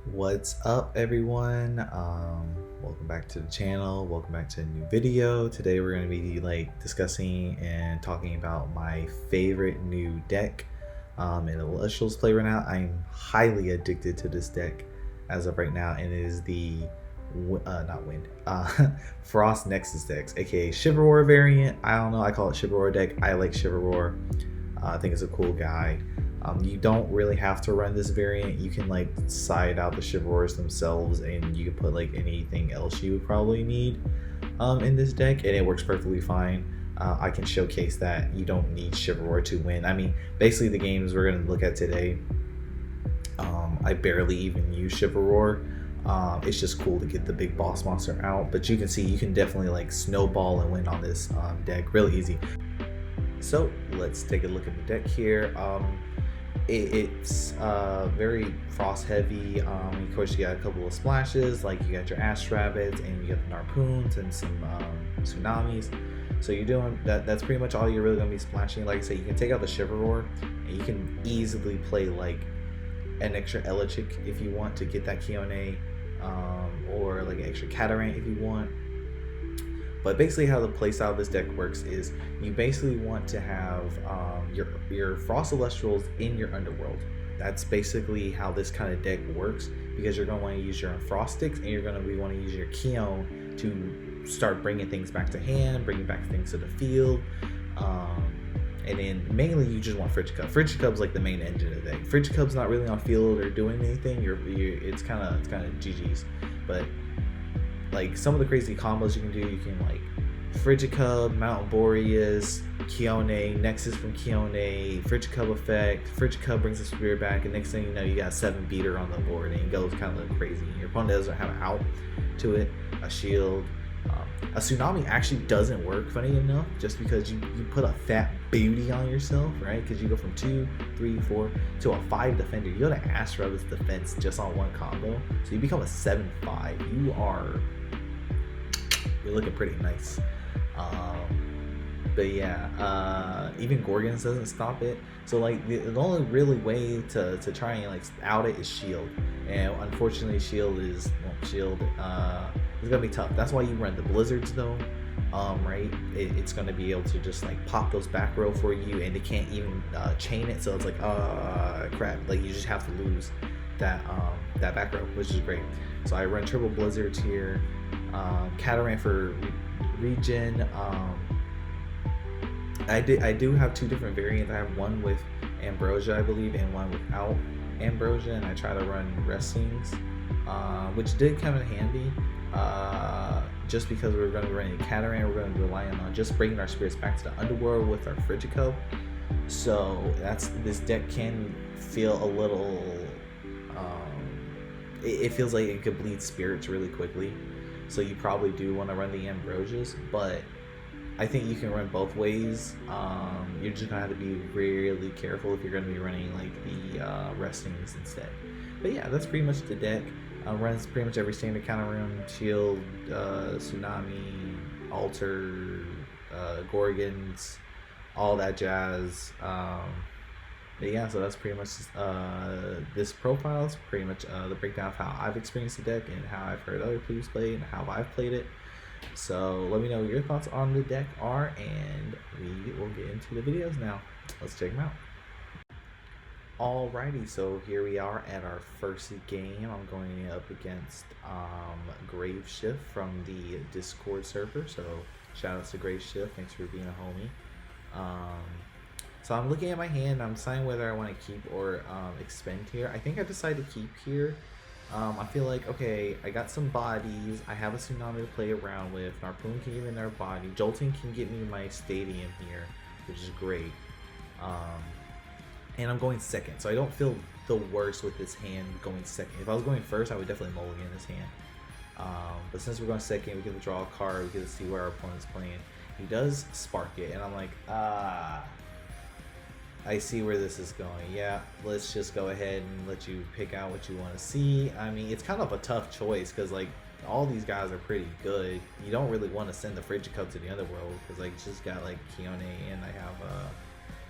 What's up, everyone? Welcome back to the channel. Welcome back to a new video. Today we're going to be discussing and talking about my favorite new deck in Illustrious play right now. I'm highly addicted to this deck as of right now, and it is the Frost Nexus decks, aka Shiver variant. I don't know, I call it Shiver deck. I like Shiver. I think it's a cool guy. You don't really have to run this variant. You can like side out the Chivalrous themselves, and you can put like anything else you would probably need in this deck, and it works perfectly fine. I can showcase that you don't need Chivalry to win. I mean, basically the games we're going to look at today, I barely even use Chivalry. It's just cool to get the big boss monster out, but you can see you can definitely like snowball and win on this deck really easy. So let's take a look at the deck here. It's very frost heavy. Of course, you got a couple of splashes, like you got your Ash Rabbits and you got the Narpoons and some Tsunamis. So you're doing that. That's pretty much all you're really gonna be splashing. Like I said, you can take out the Shiver and you can easily play like an extra Elichic if you want to get that Kione, or like an extra Catarant if you want. But basically how the playstyle of this deck works is you basically want to have your Frost Celestials in your Underworld. That's basically how this kind of deck works, because you're going to want to use your Frost Sticks and you're going to want to use your Kion to start bringing things back to hand, bringing back things to the field. And then mainly you just want Frigicub. Frigicub's like the main engine of the deck. Frigicub's not really on field or doing anything. It's kind of GG's. But like some of the crazy combos you can do, you can like Frigicub, Mountain Boreas, Kione, Nexus from Kione, Frigicub effect, Frigicub brings the spirit back, and next thing you know you got 7 beater on the board and it goes kind of crazy. Your opponent doesn't have an out to it, a shield. A Tsunami actually doesn't work, funny enough, just because you put a fat booty on yourself, right? Because you go from 2, 3, 4 to a 5 defender. You go to Ash Rabbit's defense just on one combo, so you become a 7/5. You're looking pretty nice. But yeah, even Gorgons doesn't stop it. So like the only really way to try and like out it is shield, and unfortunately shield is gonna be tough. That's why you run the blizzards though. Right, it's gonna be able to just like pop those back row for you, and they can't even chain it, so it's like crap, like you just have to lose that back row, which is great. So I run triple blizzards here, Catarant for regen. I do have 2 different variants. I have one with Ambrosia, I believe, and one without Ambrosia, and I try to run Restings, which did come in handy. Just because we're going to be running Catarant, we're going to be relying on just bringing our spirits back to the Underworld with our Frigicub. So this deck can feel a little. It feels like it could bleed spirits really quickly. So you probably do want to run the Ambrosias, but I think you can run both ways. You're just gonna have to be really careful if you're gonna be running like the Restings instead. But yeah, that's pretty much the deck. Runs pretty much every standard counter room, shield, Tsunami, altar, Gorgons, all that jazz. But yeah, so that's pretty much this profile. Is pretty much the breakdown of how I've experienced the deck and how I've heard other players play and how I've played it. So let me know what your thoughts on the deck are, and we will get into the videos now. Let's check them out. Alrighty, so here we are at our first game. I'm going up against Grave Shift from the Discord server. So shout outs to Grave Shift. Thanks for being a homie. So I'm looking at my hand. I'm deciding whether I want to keep or expend here. I think I decided to keep here. I feel like, okay, I got some bodies. I have a Tsunami to play around with. Narpoon can give me their body. Jolting can get me my stadium here, which is great. And I'm going second, so I don't feel the worst with this hand going second. If I was going first, I would definitely mulligan this hand. But since we're going second, we get to draw a card. We get to see where our opponent's playing. He does spark it, and I'm like, I see where this is going. Yeah, let's just go ahead and let you pick out what you want to see. I mean, it's kind of a tough choice because like all these guys are pretty good. You don't really want to send the Frigicub to the Underworld because like just got like Kione, and I have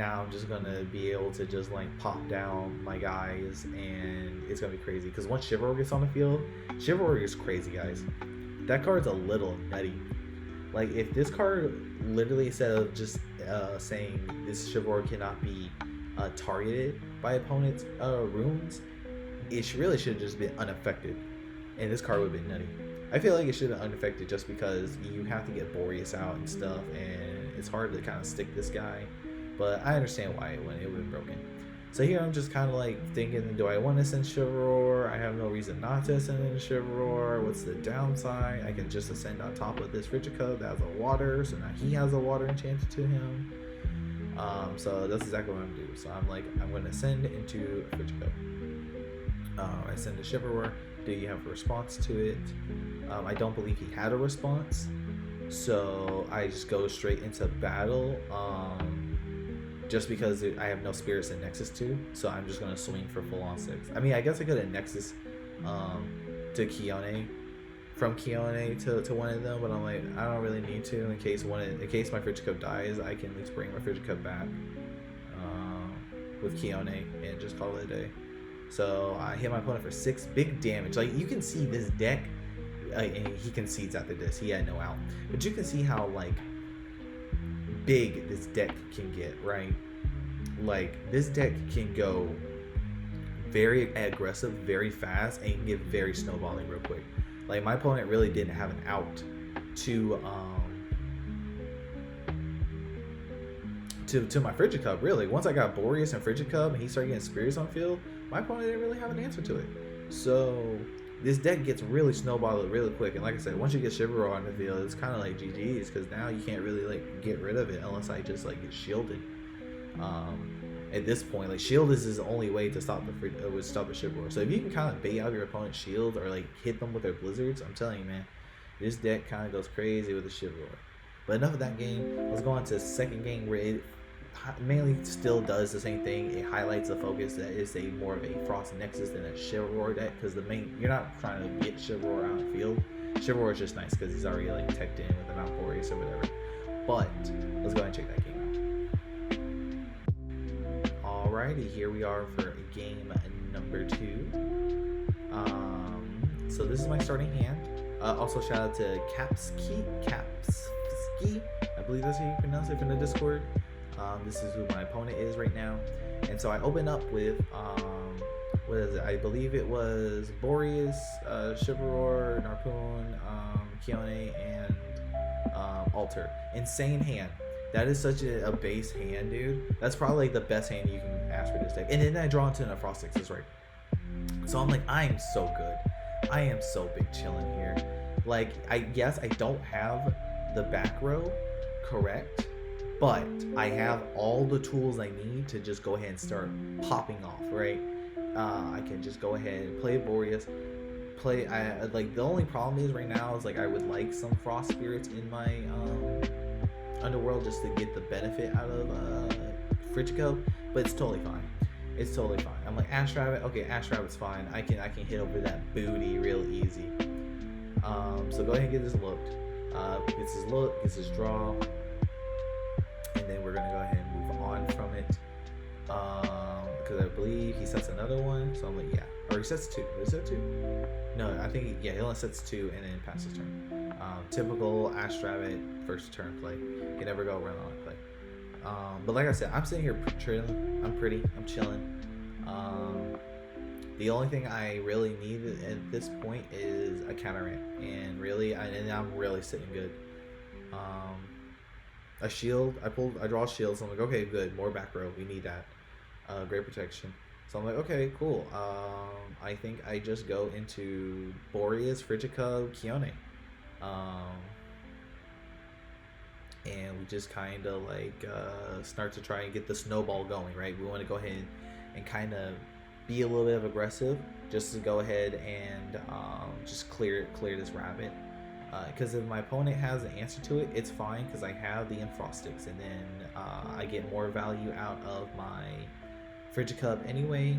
now I'm just gonna be able to just like pop down my guys, and it's gonna be crazy. Because once Chivalry gets on the field, Chivalry is crazy, guys. That card's a little nutty. Like if this card literally, instead of just saying this Chivalry cannot be targeted by opponents' runes, it really should have just been unaffected, and this card would have been nutty. I feel like it should have been unaffected just because you have to get Boreas out and stuff, and it's hard to kind of stick this guy. But I understand why it would have been broken. So here I'm just kind of like thinking, do I want to send Chivalry? I have no reason not to send in Chivalry. What's the downside? I can just ascend on top of this Frigicub that has a water, so now he has a water enchanted to him. So that's exactly what I'm gonna do. So I'm like, I'm gonna send into Frigicub. I send a Chivalry. Do you have a response to it? I don't believe he had a response, so I just go straight into battle. Just because I have no spirits in Nexus 2, so I'm just gonna swing for full on 6. I mean, I guess I could have Nexus to Kione, from Kione to one of them, but I'm like, I don't really need to. In case my Frigicub dies, I can at least bring my Frigicub back with Kione and just call it a day. So I hit my opponent for 6 big damage. Like you can see this deck, and he concedes after this. He had no out, but you can see how like big this deck can get, right? Like this deck can go very aggressive very fast and get very snowballing real quick. Like my opponent really didn't have an out to my Frigicub, really. Once I got Boreas and Frigicub and he started getting spirits on field, my opponent didn't really have an answer to it. So this deck gets really snowballed really quick, and like I said, once you get Chivalry on the field, it's kind of like GG's, because now you can't really like get rid of it unless I just like get shielded. At this point, like shield is the only way to stop the Chivalry. So if you can kind of bait out your opponent's shield or like hit them with their blizzards, I'm telling you, man, this deck kind of goes crazy with the Chivalry. But enough of that game. Let's go on to the second game where it mainly still does the same thing. It highlights the focus that is a more of a Frost Nexus than a Chivalry deck, because you're not trying to get Chivalry out of the field. Chivalry is just nice because he's already like teched in with the Mount Boreas or whatever. But let's go ahead and check that game out. Alrighty, here we are for game number 2. So this is my starting hand. Also shout out to Capski, I believe that's how you pronounce it, from the Discord. This is who my opponent is right now, and so I open up with what is it? I believe it was Boreas, Chivalry, Narpoon, Kione, and Alter. Insane hand. That is such a base hand, dude. That's probably like the best hand you can ask for this deck. And then I draw into a Frost Nexus, right? So I'm like, I am so good. I am so big chilling here. Like, I don't have the back row correct, but I have all the tools I need to just go ahead and start popping off, right? I can just go ahead and play Boreas. Like the only problem is right now is like I would like some Frost Spirits in my Underworld just to get the benefit out of Frigicub, but it's totally fine. It's totally fine. I'm like, Ash Rabbit, okay, Ash Rabbit's fine. I can hit over that booty real easy. So go ahead and get this looked. Gets his look, gets his draw, and then we're gonna go ahead and move on from it. Because I believe he sets another one, so I'm like, yeah. Or he sets 2. Is that 2? No, I think he only sets 2 and then passes turn. Typical Ash Rabbit first turn play. You can never go run on play. But like I said, I'm sitting here chilling. I'm chilling. The only thing I really need at this point is a counter ramp, and I'm really sitting good. A shield. I draw a shield, so I'm like, okay, good. More back row. We need that. Great protection. So I'm like, okay, cool. I think I just go into Boreas, Frigicub, Kione. And we just kind of like start to try and get the snowball going, right? We want to go ahead and kind of be a little bit of aggressive, just to go ahead and just clear this rabbit. Because if my opponent has an answer to it, it's fine, because I have the Enfrostics, and then I get more value out of my Frigicub anyway.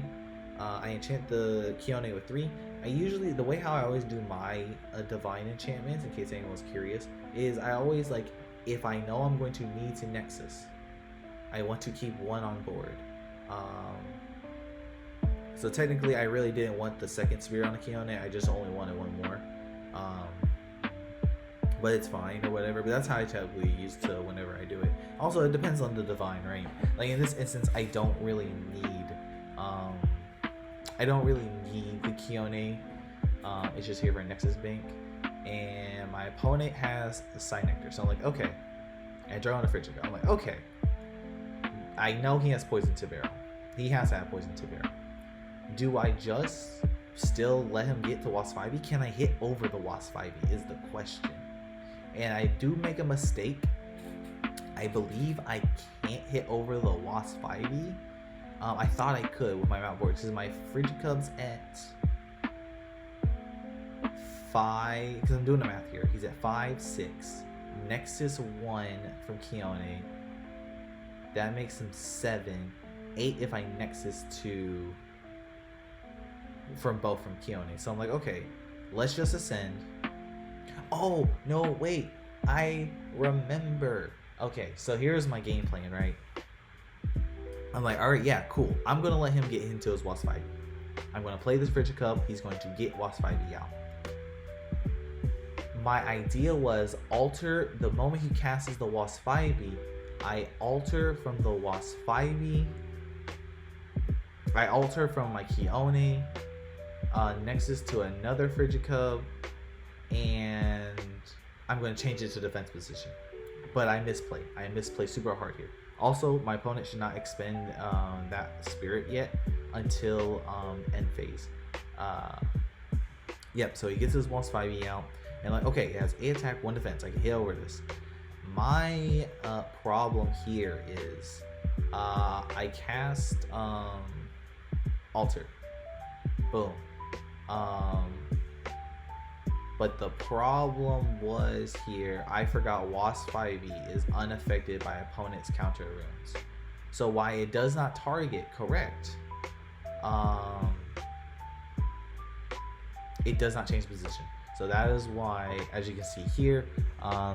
I enchant the Kione with 3. The way how I always do my divine enchantments, in case anyone's curious, is I always like, if I know I'm going to need to Nexus, I want to keep one on board. So technically, I really didn't want the second spirit on the Kione. I just only wanted one more. But it's fine or whatever. But that's how I typically used to whenever I do it. Also, it depends on the divine, right? Like in this instance, I don't really need the Kione. It's just here for Nexus Bank, and my opponent has a Side Nectar. So I'm like, okay. And I draw on a Frigicub. I'm like, okay. I know he has Poison Tibero. He has to have Poison Tibero. Do I just still let him get to Wasp 5e? Can I hit over the Wasp 5e is the question. And I do make a mistake. I believe I can't hit over the Wasp 5e. I thought I could with my mount board because my Frigicub's at 5, because I'm doing the math here. He's at 5, 6. Nexus 1 from Kione. That makes him 7. 8 if I Nexus 2 from Kione. So I'm like, okay, let's just ascend. Oh, no, wait. I remember. Okay, so here's my game plan, right? I'm like, alright, yeah, cool. I'm going to let him get into his Wasp 5e. I'm going to play this Frigicub. He's going to get Wasp 5e out. My idea was alter the moment he casts the Wasp 5e. I alter from the Wasp 5e. I alter from my Kione, Nexus to another Frigicub, and I'm going to change it to defense position. But I misplay. I misplay super hard here. Also, my opponent should not expend that spirit yet until end phase. Yep, so he gets his Wasp 5e out, and like, okay, he has 8 attack, 1 defense. I can hit over this. My problem here is I cast Alter. Boom. But the problem was here, I forgot Wasp 5e is unaffected by opponent's counter runes. So while it does not target, correct, it does not change position. So that is why, as you can see here,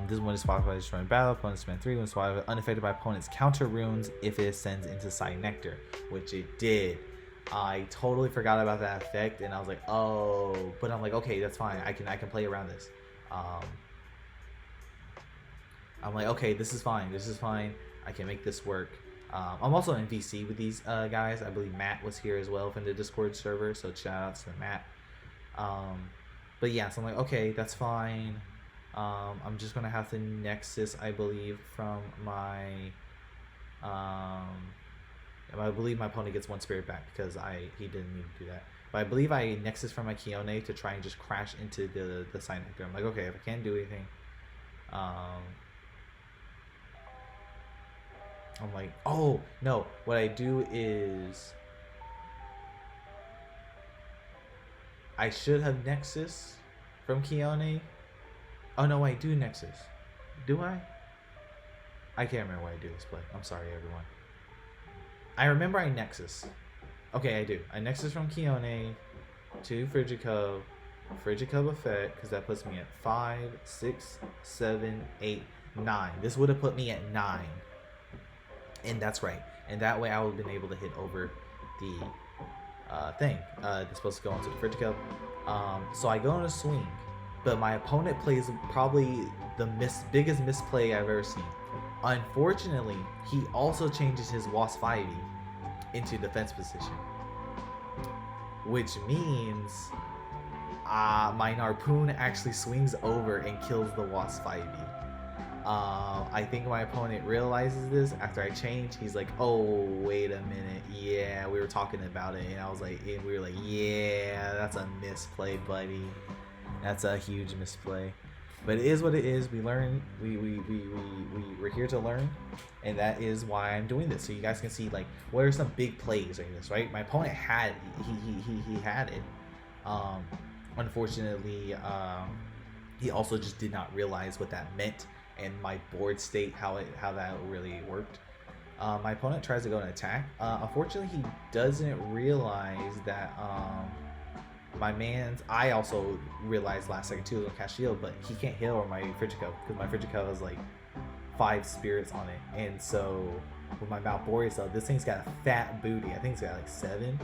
this one is swapped by destroying battle. Opponent's spend 3 when swapped, unaffected by opponent's counter runes if it ascends into Side Nectar, which it did. I totally forgot about that effect, and I was like, oh, but I'm like, okay, that's fine. I can play around this. I'm like, okay, this is fine. This is fine. I can make this work. I'm also in VC with these guys. I believe Matt was here as well from the Discord server, so shout outs to Matt. But yeah, so I'm like, okay, that's fine. I'm just gonna have to Nexus, I believe, from my I believe my opponent gets 1 spirit back because he didn't need to do that. But I believe I Nexus from my Kione to try and just crash into the Side Nectar. I'm like, okay, if I can't do anything, I'm like, oh no, what I do is I should have Nexus from Kione. Oh no, I do Nexus. Do I? I can't remember why I do this play. I'm sorry, everyone. I remember I Nexus. Okay, I do. I Nexus from Kione to Frigicub. Frigicub effect, because that puts me at 5, 6, 7, 8, 9. This would have put me at 9. And that's right. And that way I would have been able to hit over the thing. It's supposed to go into the Frigicub. So I go on a swing. But my opponent plays probably the biggest misplay I've ever seen. Unfortunately, he also changes his Wasp 5e into defense position, which means my Harpoon actually swings over and kills the Wasp 5e. I think my opponent realizes this after I change. He's like, oh, wait a minute. Yeah, we were talking about it. And I was like, and we were like, yeah, that's a misplay, buddy. That's a huge misplay. But it is what it is. We learn. We're here to learn, and that is why I'm doing this. So you guys can see like what are some big plays in this, right? My opponent had he had it. Unfortunately, he also just did not realize what that meant, and my board state how that really worked. My opponent tries to go and attack. Unfortunately, he doesn't realize that. I also realized last second too, on cast shield, but he can't heal over my Frigicub because my Frigicub is like 5 spirits on it. And so with my Malboreous, though, this thing's got a fat booty. I think it's got like 7.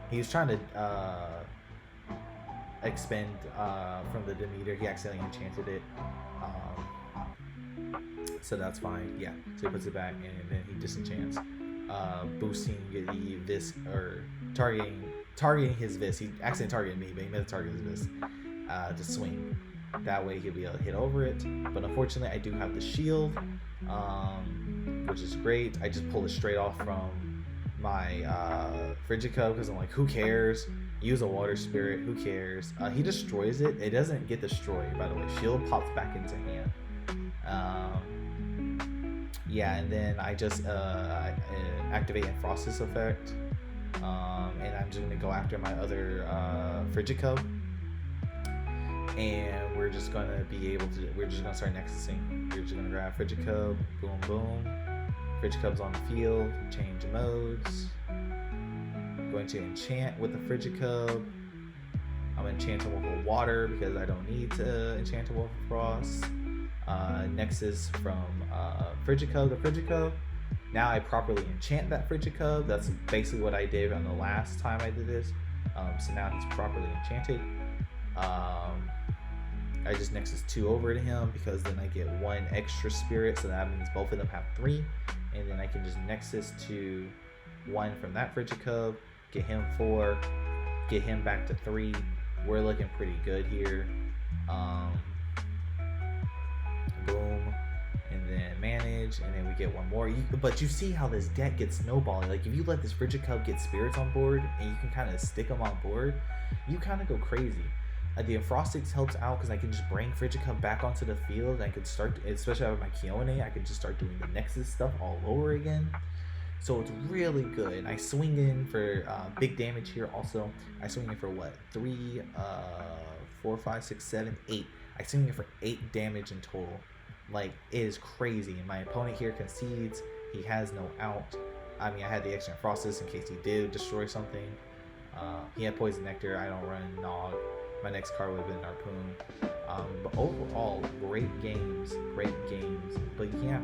He was trying to expend from the Demeter. He accidentally enchanted it. So that's fine. Yeah. So he puts it back and then he disenchants. Boosting the Vis, or targeting his Vis. He accidentally targeted me, but he meant to target his Vis to swing. That way he'll be able to hit over it. But unfortunately, I do have the shield, which is great. I just pulled it straight off from my Frigicub because I'm like, who cares? Use a water spirit. Who cares? He destroys it. It doesn't get destroyed, by the way. Shield pops back into hand. Yeah, and then I just activate Frost's effect, and I'm just gonna go after my other Frigicub, and we're just gonna start nexusing. We're just gonna grab Frigicub, boom, boom. Frigicub's on the field, change modes. I'm going to enchant with the Frigicub. I'm enchanting with water because I don't need to enchant with Frost. Nexus from Frigicub to Frigicub. Now I properly enchant that Frigicub. That's basically what I did on the last time I did this. So now he's properly enchanted. I just Nexus 2 over to him because then I get 1 extra spirit, so that means both of them have 3. And then I can just Nexus to 1 from that Frigicub, get him 4, get him back to 3. We're looking pretty good here. Boom, and then manage, and then we get 1 more. But you see how this deck gets snowballing. Like if you let this Frigicub get spirits on board, and you can kind of stick them on board, you kind of go crazy. The Frostix helps out because I can just bring Frigicub back onto the field. I could start, especially with my Keone, I could just start doing the Nexus stuff all over again. So it's really good. And I swing in for big damage here also. I swing in for what? 3, 4, 5, 6, 7, 8. I swing in for 8 damage in total. Like, it is crazy. My opponent here concedes. He has no out. I mean, I had the extra Frostus in case he did destroy something. He had Poison Nectar. I don't run Nog. My next card would have been Harpoon. But overall, great games. But yeah.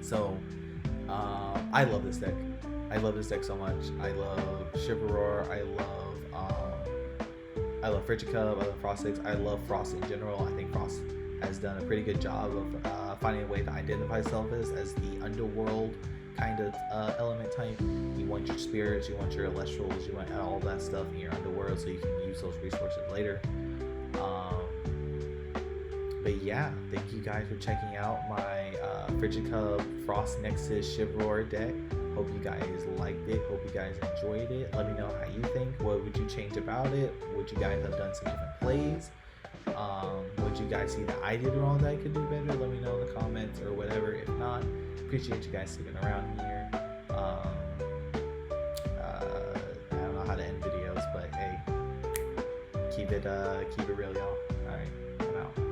So, I love this deck. I love this deck so much. I love Chivalror. I love Frigicub. I love Frostix. I love Frost in general. I think Frost has done a pretty good job of finding a way to identify itself as the underworld kind of element type. You want your spirits, you want your Elestrals, you want all that stuff in your underworld so you can use those resources later. But yeah, thank you guys for checking out my Frigicub Frost Nexus Chivalror deck. Hope you guys liked it. Hope you guys enjoyed it. Let me know how you think. What would you change about it? Would you guys have done some different plays? Would you guys see that I did wrong that I could do better? Let me know in the comments or whatever. If not, appreciate you guys sticking around here. I don't know how to end videos, but hey, keep it real, y'all. All right, I'm out.